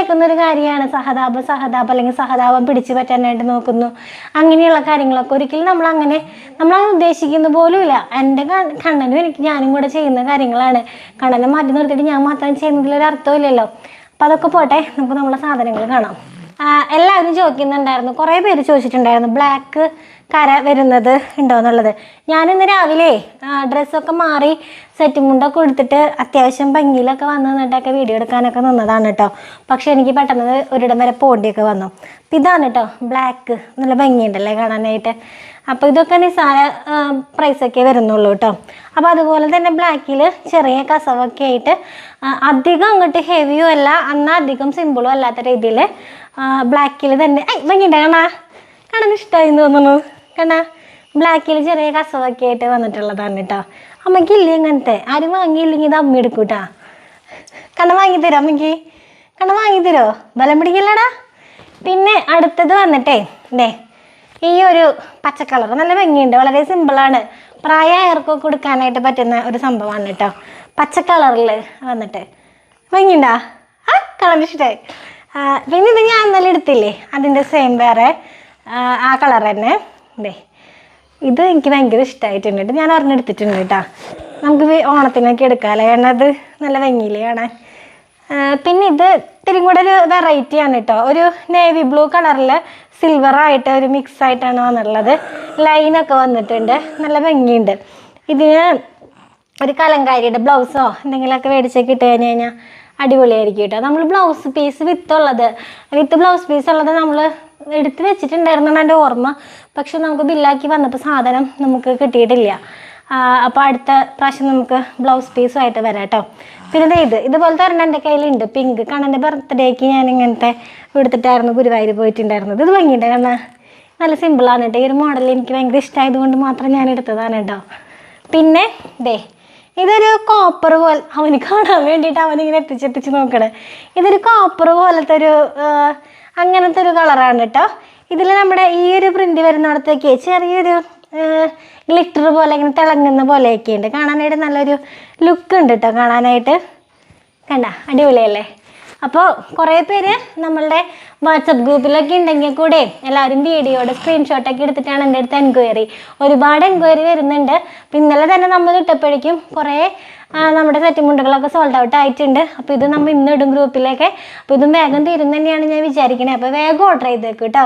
കേൾക്കുന്നൊരു കാര്യമാണ് സഹതാപം അല്ലെങ്കിൽ സഹതാപം പിടിച്ചു പറ്റാനായിട്ട് നോക്കുന്നു, അങ്ങനെയുള്ള കാര്യങ്ങളൊക്കെ. ഒരിക്കലും നമ്മളങ്ങനെ ഉദ്ദേശിക്കുന്ന പോലുമില്ല. എൻ്റെ കണ്ണനും ഞാനും കൂടെ ചെയ്യുന്ന കാര്യങ്ങളാണ്. കണ്ണനെ മാറ്റി നിർത്തിയിട്ട് ഞാൻ മാത്രം ചെയ്യുന്നതിലൊരു അർത്ഥമില്ലല്ലോ. അപ്പം അതൊക്കെ പോട്ടെ, നമുക്ക് നമ്മളെ സാധനങ്ങൾ കാണാം. എല്ലാവരും ചോദിക്കുന്നുണ്ടായിരുന്നു, കുറേ പേര് ചോദിച്ചിട്ടുണ്ടായിരുന്നു ബ്ലാക്ക് കര വരുന്നത് ഉണ്ടോ എന്നുള്ളത്. ഞാനിന്ന് രാവിലെ ഡ്രസ്സൊക്കെ മാറി സെറ്റ് മുണ്ടൊക്കെ എടുത്തിട്ട് അത്യാവശ്യം ഭംഗിയിലൊക്കെ വന്ന് നിന്നിട്ടൊക്കെ വീഡിയോ എടുക്കാനൊക്കെ നിന്നതാണ് കേട്ടോ. പക്ഷെ എനിക്ക് പെട്ടെന്ന് ഒരിടം വരെ പോണ്ടിയൊക്കെ വന്നു. അപ്പം ഇതാണ് കേട്ടോ ബ്ലാക്ക്, നല്ല ഭംഗിയുണ്ടല്ലേ കാണാനായിട്ട്. അപ്പോൾ ഇതൊക്കെ നിസ്സാര പ്രൈസൊക്കെ വരുന്നുള്ളൂ കേട്ടോ. അപ്പോൾ അതുപോലെ തന്നെ ബ്ലാക്കിൽ ചെറിയ കസവൊക്കെ ആയിട്ട് അധികം അങ്ങോട്ട് ഹെവിയും അല്ല, എന്നാൽ അധികം സിമ്പിളും അല്ലാത്ത രീതിയിൽ ബ്ലാക്കിൽ തന്നെ ഭംഗിയുണ്ട്. കാണാൻ ഇഷ്ടമായി തോന്നുന്നു. ബ്ലാക്കിൽ ചെറിയ കസവൊക്കെ ആയിട്ട് വന്നിട്ടുള്ളതാണ് കേട്ടോ. അമ്മയ്ക്കില്ലേ ഇങ്ങനത്തെ? ആരും വാങ്ങിയില്ലെങ്കിൽ ഇത് അമ്മ എടുക്കൂട്ടാ. വാങ്ങിത്തരോ അമ്മയ്ക്ക്? വാങ്ങിത്തരോ? ബലം പിടിക്കില്ലടാ. പിന്നെ അടുത്തത് വന്നിട്ടേ ഈ ഒരു പച്ച കളർ നല്ല ഭംഗിയുണ്ട്, വളരെ സിമ്പിളാണ്. പ്രായമായവർക്കൊക്കെ കൊടുക്കാനായിട്ട് പറ്റുന്ന ഒരു സംഭവമാണ് കേട്ടോ. പച്ച കളറിൽ വന്നിട്ട് ഭംഗിയുണ്ടാ? കളർ ഇഷ്ടമായി. പിന്നെ ഇത് ഞാൻ ഇന്നലെ എടുത്തില്ലേ, അതിൻ്റെ സെയിം വേറെ ആ കളർ തന്നെ. ഇത് എനിക്ക് ഭയങ്കര ഇഷ്ടമായിട്ടുണ്ട് കേട്ടോ. ഞാൻ ഒരെണ്ണെടുത്തിട്ടുണ്ട് കേട്ടോ. നമുക്ക് ഓണത്തിനൊക്കെ എടുക്കാമല്ലേ, കാരണം അത് നല്ല ഭംഗിയില്ലേ കാണാൻ. പിന്നെ ഇത് ഇത്തിരി കൂടെ ഒരു വെറൈറ്റിയാണ് കേട്ടോ. ഒരു നേവി ബ്ലൂ കളറിൽ സിൽവറായിട്ട് ഒരു മിക്സ് ആയിട്ടാണ് വന്നിട്ടുള്ളത്. ലൈനൊക്കെ വന്നിട്ടുണ്ട്, നല്ല ഭംഗിയുണ്ട്. ഇതിന് ഒരു കലങ്കാരിയുടെ ബ്ലൗസോ എന്തെങ്കിലുമൊക്കെ മേടിച്ചൊക്കെ ഇട്ട് കഴിഞ്ഞ് കഴിഞ്ഞാൽ അടിപൊളിയായിരിക്കും കേട്ടോ. നമ്മൾ blouse piece with blouse piece ഉള്ളത് നമ്മൾ എടുത്ത് വെച്ചിട്ടുണ്ടായിരുന്നാണ് എൻ്റെ ഓർമ്മ. പക്ഷെ നമുക്ക് ബില്ലാക്കി വന്നപ്പോൾ സാധനം നമുക്ക് കിട്ടിയിട്ടില്ല. അപ്പോൾ അടുത്ത പ്രാവശ്യം നമുക്ക് ബ്ലൗസ് പീസുമായിട്ട് വരാം കേട്ടോ. പിന്നെ ഇതുപോലത്തെ ഒരെണ്ണം എൻ്റെ കയ്യിലുണ്ട്, പിങ്ക്. കണ്ണൻ്റെ ബർത്ത്ഡേക്ക് ഞാൻ ഇങ്ങനത്തെ എടുത്തിട്ടായിരുന്നു ഗുരുവായൂർ പോയിട്ടുണ്ടായിരുന്നത്. ഇത് ഭംഗിയുണ്ട്, കാരണം നല്ല സിമ്പിളാണ് കേട്ടോ. ഈ ഒരു മോഡൽ എനിക്ക് ഭയങ്കര ഇഷ്ടമായതുകൊണ്ട് മാത്രം ഞാൻ എടുത്തതാണ് കേട്ടോ. പിന്നെ ഇതൊരു കോപ്പർ പോലെ, അവന് കാണാൻ വേണ്ടിയിട്ട് അവനിങ്ങനെ എത്തിച്ചെത്തിച്ച് നോക്കണേ. ഇതൊരു കോപ്പർ പോലത്തെ ഒരു അങ്ങനത്തെ ഒരു കളറാണ് കേട്ടോ. ഇതിൽ നമ്മുടെ ഈ ഒരു പ്രിൻ്റ് വരുന്നിടത്തേക്ക് ചെറിയൊരു ഗ്ലിറ്റർ പോലെ ഇങ്ങനെ തിളങ്ങുന്ന പോലെയൊക്കെ ഉണ്ട്. കാണാനായിട്ട് നല്ലൊരു ലുക്ക് ഉണ്ട് കേട്ടോ. കാണാനായിട്ട് അടിപൊളിയല്ലേ? അപ്പോൾ കുറേ പേര് നമ്മളുടെ വാട്സപ്പ് ഗ്രൂപ്പിലൊക്കെ ഉണ്ടെങ്കിൽ കൂടെ എല്ലാവരും വീഡിയോയുടെ സ്ക്രീൻഷോട്ടൊക്കെ എടുത്തിട്ടാണ് എൻ്റെ അടുത്ത് ഒരുപാട് എൻക്വയറി വരുന്നുണ്ട്. അപ്പോൾ ഇന്നലെ തന്നെ നമ്മൾ ഇട്ടപ്പോഴേക്കും കുറേ നമ്മുടെ സെറ്റ് മുണ്ടുകളൊക്കെ സോൾഡ് ഔട്ട് ആയിട്ടുണ്ട്. അപ്പോൾ ഇത് നമ്മൾ ഇന്നിടും ഗ്രൂപ്പിലേക്ക്. അപ്പോൾ ഇതും വേഗം തീരും തന്നെയാണ് ഞാൻ വിചാരിക്കണേ. അപ്പോൾ വേഗം ഓർഡർ ചെയ്തേക്കും കേട്ടോ.